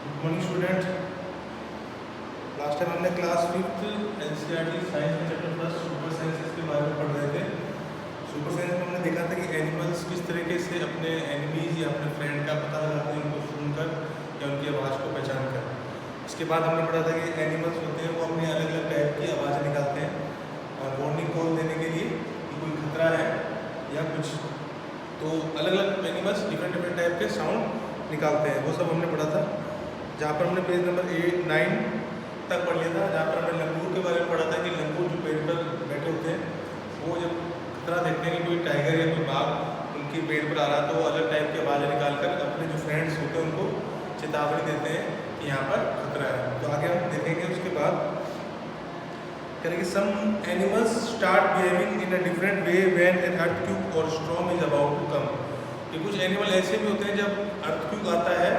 Good morning student. Last time हमने class 5th NCERT science में chapter first super sciences के बारे में पढ़ रहे थे। सुपर साइंस में हमने देखा था कि एनिमल्स किस तरीके से अपने एनिमीज या अपने फ्रेंड का पता लगाते हैं, उनको सुनकर या उनकी आवाज़ को पहचान कर। इसके बाद हमने पढ़ा था कि एनिमल्स होते हैं वो अपनी अलग अलग टाइप की आवाज़ें निकालते हैं वार्निंग कॉल देने के लिए कि कोई खतरा है या कुछ। तो अलग अलग एनिमल्स डिफरेंट टाइप के साउंड निकालते हैं, वो सब हमने पढ़ा था। जहाँ पर हमने पेज नंबर 9 तक पढ़ लिया था, जहाँ पर हमने लंगूर के बारे में पढ़ा था कि लंगूर जो पेड़ पर बैठे होते हैं वो जब खतरा देखते हैं कि कोई टाइगर या कोई बाघ उनके पेड़ पर आ रहा है तो अलग टाइप की आवाज़ें निकाल कर अपने जो फ्रेंड्स होते हैं उनको चेतावनी देते हैं कि यहाँ पर खतरा है। तो आगे हम देखेंगे। उसके बाद करेंगे some animals start behaving in a different way when an earthquake or storm is about to come. कि कुछ एनिमल ऐसे भी होते हैं जब अर्थक्वेक आता है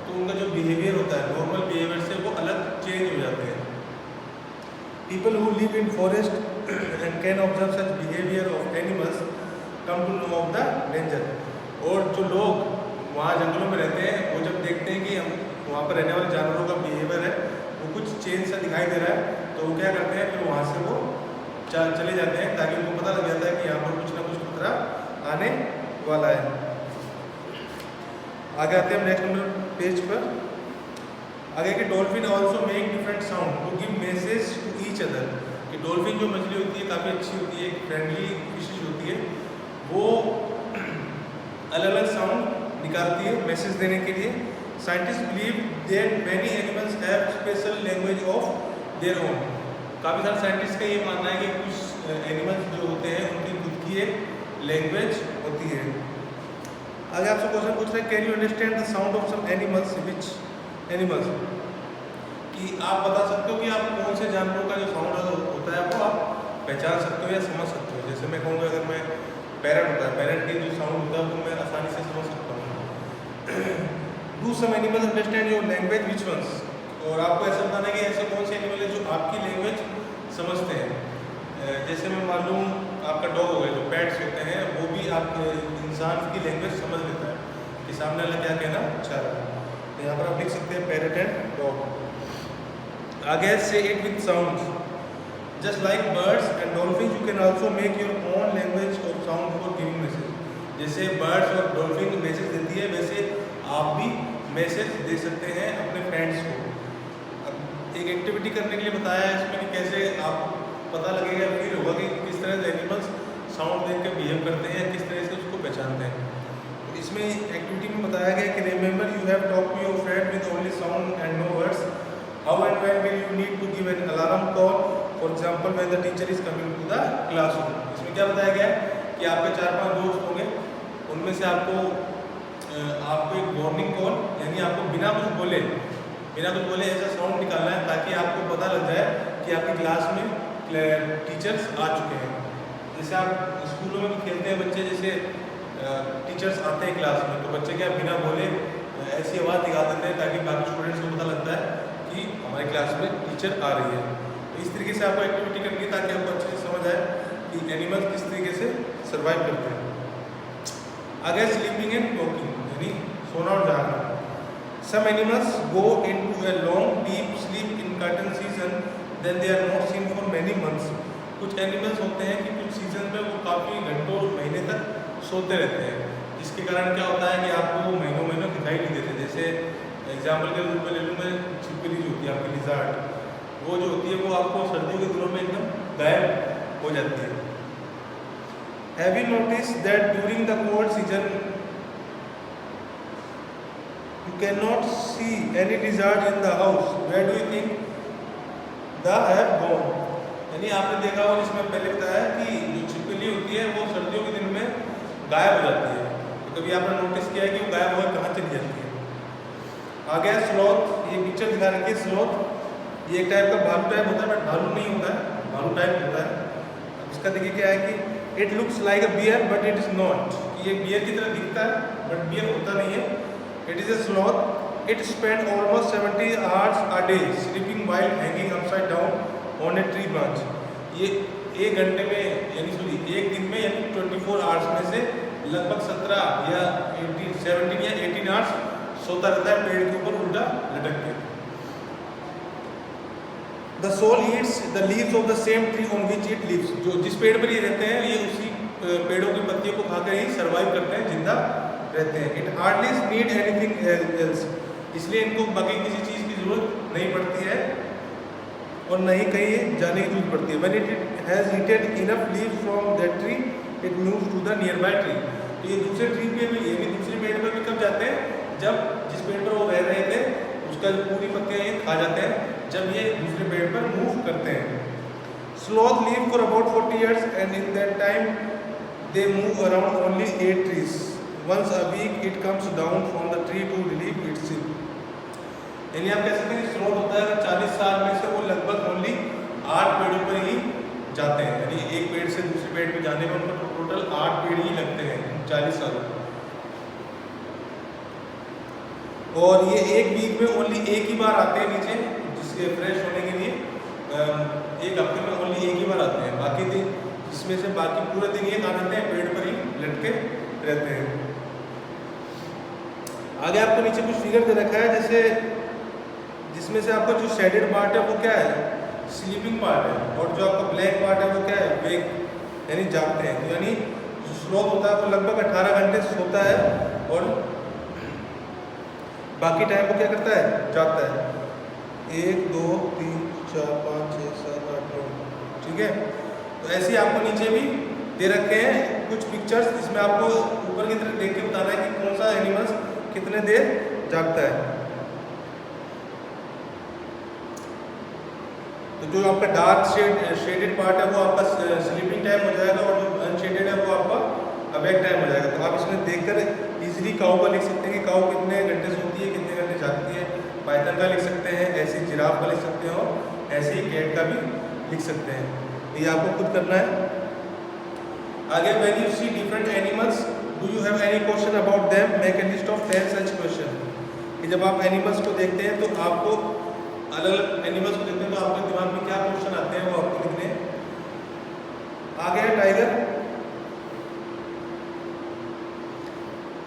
तो उनका जो बिहेवियर होता है नॉर्मल बिहेवियर से वो अलग चेंज हो जाते हैं। People who live in forest and can observe such behaviour of animals come to know of the danger. और जो लोग वहाँ जंगलों में रहते हैं वो जब देखते हैं कि हम वहाँ पर रहने वाले जानवरों का बिहेवियर है वो कुछ चेंज सा दिखाई दे रहा है तो वो क्या करते हैं, फिर वहाँ से वो चले जाते हैं ताकि उनको पता लग जाता है कि यहाँ पर कुछ ना कुछ खतरा आने वाला है। आगे आते हैं हम नेक्स्ट नंबर पेज पर। आगे कि dolphin also make different sound to give message to each other. कि डॉल्फिन जो मछली होती है काफ़ी अच्छी होती है, फ्रेंडली फिशिश होती है, वो अलग अलग साउंड निकालती है मैसेज देने के लिए। Scientist believe that many animals have special language of their own. काफ़ी सारे साइंटिस्ट का ये मानना है कि कुछ एनिमल्स जो होते हैं उनकी खुद की एक लैंग्वेज होती है। आगे आपसे क्वेश्चन पूछ रहे हैं can you understand the sound of some animals which animals. कि आप बता सकते हो कि आप कौन से जानवरों का जो साउंड होता है वो आप पहचान सकते हो या समझ सकते हो। जैसे मैं कहूँगा अगर मैं पैरट होता है, पैरट की जो साउंड होता है वो मैं आसानी से समझ सकता हूँ। Do some animals understand your language which ones. और आपको ऐसा बताना है कि ऐसे कौन से एनिमल है जो आपकी लैंग्वेज समझते हैं। जैसे मैं मान लूँ आपका डॉग हो गया, जो पेट्स होते हैं वो भी आप इंसान की लैंग्वेज समझ लेता है कि सामने वाला क्या कहना चाह रहा है। तो यहाँ पर आप लिख सकते हैं पैरट एंड डॉग। आगे से it with sounds just like birds and dolphin you can also make your own language of sound for giving message. जैसे बर्ड्स और डॉल्फिन मैसेज देती है वैसे आप भी मैसेज दे सकते हैं अपने फ्रेंड्स को। अब एक एक्टिविटी करने के लिए बताया है इसमें कि कैसे आप पता लगेगा, फील होगा कि किस तरह से एनिमल्स साउंड देख कर बिहेव करते हैं, किस तरह से उसको पहचानते हैं। तो इसमें एक्टिविटी में बताया गया कि remember you have talk to your friend with only sound and no words. How and when will you need to give an alarm call for example when the teacher is coming to the classroom. इसमें क्या बताया गया है कि आपके 4-5 दोस्त होंगे, उनमें से आपको एक वार्निंग कॉल यानी आपको बिना कुछ बोले ऐसा साउंड निकालना है ताकि आपको पता लग जाए कि आपकी क्लास में टीचर्स आ चुके हैं। जैसे आप स्कूलों में भी खेलते हैं बच्चे, जैसे टीचर्स आते हैं क्लास में तो बच्चे क्या बिना बोले ऐसी आवाज़ निकाल देते हैं ताकि बाकी स्टूडेंट्स को पता लगता है कि हमारी क्लास में टीचर आ रही है। तो इस तरीके से आपको एक्टिविटी करनी है ताकि आपको अच्छे से समझ आए कि एनिमल किस तरीके से सर्वाइव करते हैं। आगे स्लीपिंग एंड वॉकिंग यानी सोना और जागना। Some animals go into a long deep sleep in certain season then they are not seen for many months. कुछ एनिमल्स होते हैं कि कुछ सीजन में वो काफ़ी घंटों महीने तक सोते रहते हैं, जिसके कारण क्या होता है कि आपको महीनों दिखाई नहीं देते। जैसे एग्जाम्पल के रूप में ले लूँ मैं, छिपकली जो होती है आपकी लिज़ार्ड, वो जो होती है वो आपको सर्दियों के दिनों में एकदम गायब हो जाती है। Have you notice that during the cold season you can not see any lizard in the house, where do you think the have gone. यानी आपने देखा होगा जिसमें पहले बताया कि जो छिपकली होती है वो सर्दियों के दिन में गायब हो जाती है। तो कभी आपने नोटिस किया है कि वो गायब होकर कहाँ चली जाती है। आगे स्लॉथ, ये पिक्चर दिखा रखी है स्लॉथ। ये एक टाइप का भालू टाइप होता है बट भालू नहीं होता है, भालू टाइप होता है। इसका देखिए क्या है कि it looks like a bear but it is not. ये बियर की तरह दिखता है बट बियर होता नहीं है। It is a sloth. It spend almost 70 hours a day sleeping while hanging upside down on a tree branch। ये एक घंटे में यानी एक दिन में यानी 24 hours में से लगभग 17 या 17 या 18 आवर्स सोता रहता है पेड़ के ऊपर उल्टा लटक के। The sloth eats the leaves of the same tree on which it lives, जो जिस पेड़ पर ये रहते हैं ये उसी पेड़ों की पत्तियों को खाकर ही सर्वाइव करते हैं, जिंदा रहते हैं। It hardly need anything else, इसलिए इनको बाकी किसी चीज़ की जरूरत नहीं पड़ती है और न ही कहीं जाने की जरूरत पड़ती है। When it has eaten enough leaves from that tree it moves to the nearby tree. तो ये दूसरे ट्री पे भी, ये भी दूसरे पेड़ पर भी कब जाते हैं, जब जिस पेड़ पर वो रह रहे थे उसका जो पूरी पत्तियाँ ये खा जाते हैं, जब ये दूसरे पेड़ पर मूव करते हैं। Sloth live for about 40 years and in that time they move around only 8 trees. Once a week it comes down from the tree to relieve itself। यानी आप कह सकते हैं स्लॉथ होता है 40 साल में से वो लगभग ओनली 8 पेड़ों पर ही जाते हैं, यानी एक पेड़ से दूसरे पेड़ पे जाने में उनको टोटल 8 पेड़ ही लगते हैं 40 सालों में। और ये एक वीक में ओनली एक ही बार आते हैं नीचे, जिसके फ्रेश होने के लिए एक हफ्ते में ओनली एक ही बार आते हैं, बाकी दिन जिसमें से बाकी पूरे दिन ये कहाँ रहते हैं, पेड़ पर ही लटके रहते हैं। आगे आपको नीचे कुछ फिगर दे रखा है, जैसे जिसमें से आपका जो शेडेड पार्ट है वो क्या है, स्लीपिंग पार्ट है, और जो आपका ब्लैक पार्ट है वो क्या है, वेक, यानी जागते हैं। तो यानी जो स्लोथ होता है वो लगभग 18 घंटे सोता है और बाकी टाइम वो क्या करता है, जागता है। 1 2 3 4 5 6 7 8 9, ठीक है। तो ऐसे ही आपको नीचे भी दे रखे हैं कुछ पिक्चर्स, जिसमें आपको ऊपर की तरफ देख के बताना है कि कौन सा एनिमल्स कितने देर जागता है। तो जो आपका डार्क शेडेड पार्ट है वो आपका स्लीपिंग टाइम हो जाएगा, और जो अनशेडेड है वो आपका अवेक टाइम हो जाएगा। तो आप इसमें देखकर इजीली काऊ का लिख सकते हैं कि काऊ कितने घंटे सोती है, कितने घंटे जागती है। पाइथन का लिख सकते हैं, ऐसे ही जिराफ का लिख सकते हो, ऐसे ही कैट का भी लिख सकते हैं। ये आपको खुद करना है। आगे when you see different animals do you have any question about them, make a list of 10 such question. कि जब आप एनिमल्स को देखते हैं तो आपको अलग अलग एनिमल्स को देखते हैं तो आपके दिमाग में क्या क्वेश्चन आते हैं वो आपको लिखने हैं। आगे है टाइगर।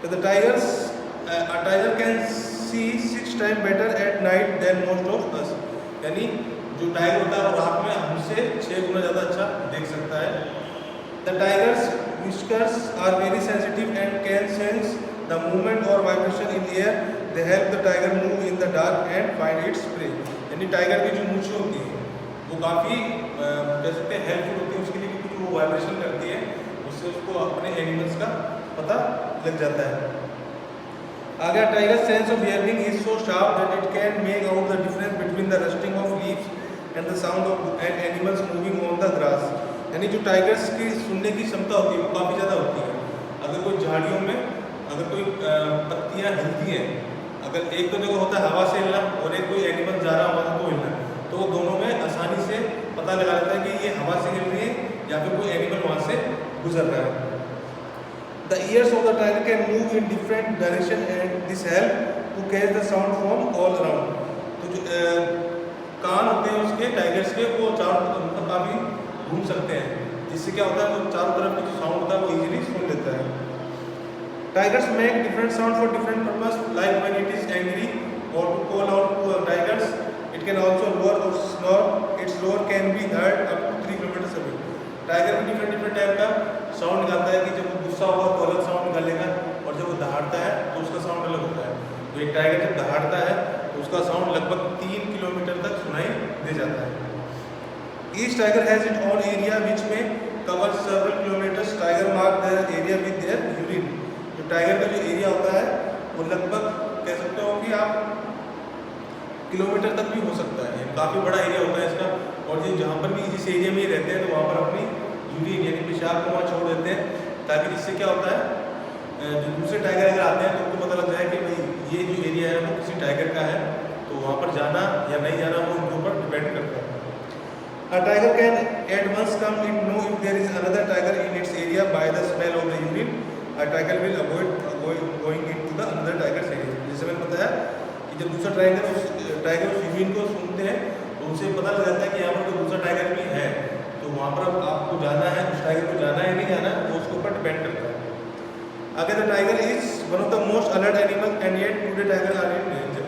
तो the tigers a tiger can see 6 times better at night than most of us। यानी जो टाइगर होता है वो रात में हमसे 6 गुना ज़्यादा अच्छा देख सकता है। The tiger's whiskers are very sensitive and can sense the movement or vibration in air। They help the tiger move in the dark and find its prey। यानी टाइगर की जो मूंछें होती हैं वो काफ़ी कह सकते हैं हेल्पफुल होती है उसके लिए, क्योंकि वो वाइब्रेशन करती है, उससे उसको अपने एनिमल्स का पता लग जाता है। आगे tiger sense of hearing is so sharp that it can make out the difference between the rusting of leaves and the sound of and animals moving on the grass. यानी जो टाइगर्स की सुनने की क्षमता होती है वो काफ़ी ज़्यादा होती है। अगर कोई झाड़ियों में अगर कोई पत्तियाँ हिलती हैं, अगर एक तो देखो होता है हवा से हिलना और एक कोई एनिमल जा रहा होगा तो हिलना, तो वो दोनों में आसानी से पता लगा लेता है कि ये हवा से हिल रही है या फिर कोई एनिमल वहाँ से गुजर रहा है। The ears of the tiger can move in different direction and this help to catch the sound from all around। तो जो कान होते हैं उसके टाइगर्स के वो चारों मतलब काफ़ी घूम सकते हैं, जिससे क्या होता है वो चारों तरफ का जो साउंड होता है वो इजीली सुन लेता है। Tigers make different sound for different purpose, like when it is angry or to call out to tigers it can also roar or snarl. Its roar can be heard up to 3 kilometre away. Tiger भी different type का sound निकालता है कि जब वो गुस्सा होगा तो अलग साउंड निकालेगा, और जब वो दहाड़ता है तो उसका साउंड अलग होता है। तो एक टाइगर जब दहाड़ता है तो उसका साउंड लगभग 3 किलोमीटर तक सुनाई दे जाता है। Each tiger has it own area which may cover several kilometres. Tiger mark their area with their urine. जो टाइगर का जो एरिया होता है वो लगभग कह सकते हो कि आप किलोमीटर तक भी हो सकता है, काफ़ी बड़ा एरिया होता है इसका। और ये जहाँ पर भी जिस एरिया में रहते हैं तो वहाँ पर अपनी यूरिन यानी पेशाब को वहाँ छोड़ देते हैं, ताकि जिससे क्या होता है जो दूसरे टाइगर अगर आते हैं तो उनको पता लग जाए कि भाई ये जो एरिया है वो किसी टाइगर का है, तो वहाँ पर जाना या नहीं जाना वो उनके ऊपर डिपेंड करता है। A tiger can at once come in know if there is another tiger in its area by the smell of the urine। A tiger will avoid going into the another tiger's area। जैसे मैंने बताया कि जब दूसरा tiger उस urine को सूंघते हैं तो उनसे पता लग जाता है कि यहाँ पर कोई दूसरा टाइगर भी है, तो वहाँ पर आपको जाना है, उस टाइगर को जाना है नहीं जाना है वो उसके ऊपर डिपेंड करता है। अगर the tiger is one of the most alert animal and yet today tiger are in danger.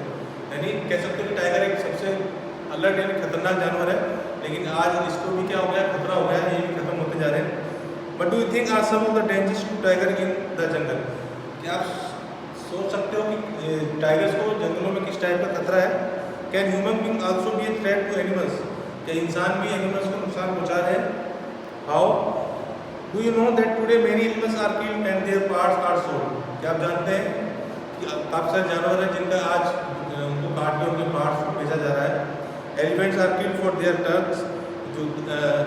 यानी कह सकते हो कि टाइगर एक सबसे अलर्ट यानी खतरनाक जानवर है, लेकिन आज इसको भी क्या हो गया, खतरा हो गया है, ये भी खत्म होते जा रहे हैं। But do you think are some of the dangers to tiger in the jungle? क्या आप सोच सकते हो कि टाइगर्स को जंगलों में किस टाइप का खतरा है? Can human being also be a threat to animals? क्या इंसान भी एनिमल्स को नुकसान पहुंचा रहे हैं? How? Do you know that today many animals are killed and their parts are sold? क्या आप जानते हैं कि काफ़ी सारे जानवर हैं जिनका आज उनको काट के उनके पार्ट्स को बेचा जा रहा है। Elephants are killed for their turns, जो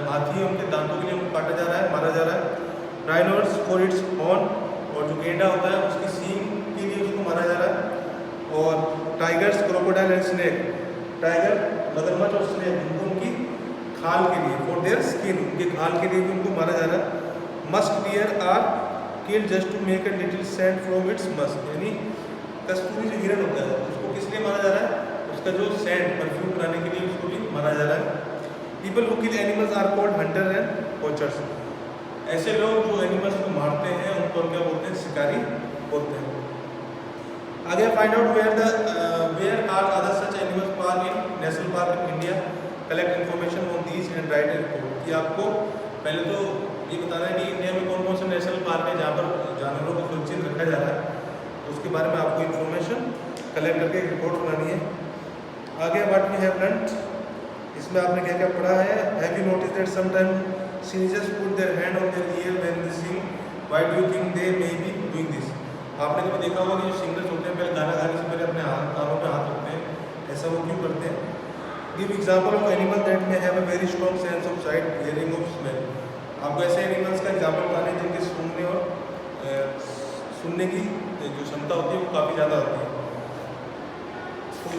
हाथी है उनके दांतों के लिए उनको काटा जा रहा है, मारा जा रहा है। राइनोस फॉर इट्स हॉर्न, और जो गेंडा होता है उसकी सींग के लिए उसको मारा जा रहा है। और tigers, crocodile and snake, tiger, मगरमच्छ और स्नेक उनको उनकी खाल के लिए, फॉर देयर स्किन, उनके खाल के लिए भी उनको मारा जा रहा है। Musk deer are killed just to make a little sand from its musk, यानी कस्तूरी जो हिरन होता है उसको किस लिए मारा जा रहा है? उसका जो सैंड परफ्यूम बनाने के लिए उसको भी मारा जा रहा है। People who kill animals are called hunter and poachers. ऐसे लोग जो एनिमल्स को मारते हैं उनको हम क्या बोलते हैं? शिकारी बोलते हैं। आगे find out where are other such animals park in national park in India, collect information on these and write a report. कि आपको पहले तो ये बताना है कि इंडिया में कौन कौन से नेशनल पार्क है जहाँ पर जानवरों को सुरक्षित रखा जा रहा है, उसके बारे में आपको इन्फॉर्मेशन कलेक्ट करके एक रिपोर्ट बनानी है। आगे व्हाट वी हैव लर्नड, इसमें आपने क्या क्या पढ़ा है? Have you notice that sometime seniors put their hand on their ear when they sing, why do you think they may be doing this? आपने कभी देखा होगा कि जो सिंगर्स होते हैं पहले गाना गाने से पहले अपने कानों पे हाथ रखते हैं, ऐसा वो क्यों करते हैं? Give example of animal that may have a very strong sense of site, hearing of smell. आपको ऐसे एनिमल्स का एग्जाम्पल बताने जिनके सुनने और सुनने की जो क्षमता होती है वो काफ़ी ज़्यादा होती है। तो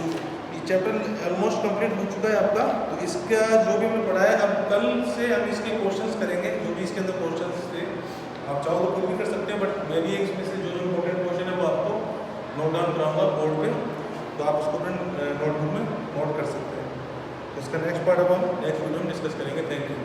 ये चैप्टर ऑलमोस्ट कंप्लीट हो चुका है आपका। तो इसका जो भी हमने पढ़ा है, अब कल से हम इसके क्वेश्चंस करेंगे, जो भी इसके अंदर क्वेश्चंस थे आप चाहो तो खुद भी कर सकते हैं, बट मैं भी इसमें से जो इंपॉर्टेंट क्वेश्चन है वो आपको नोट डाउन कराऊंगा बोर्ड पे, तो आप उसको अपने नोटबुक में नोट कर सकते हैं। तो इसका नेक्स्ट पार्ट अब हम नेक्स्ट वीडियो में डिस्कस करेंगे। Thank you.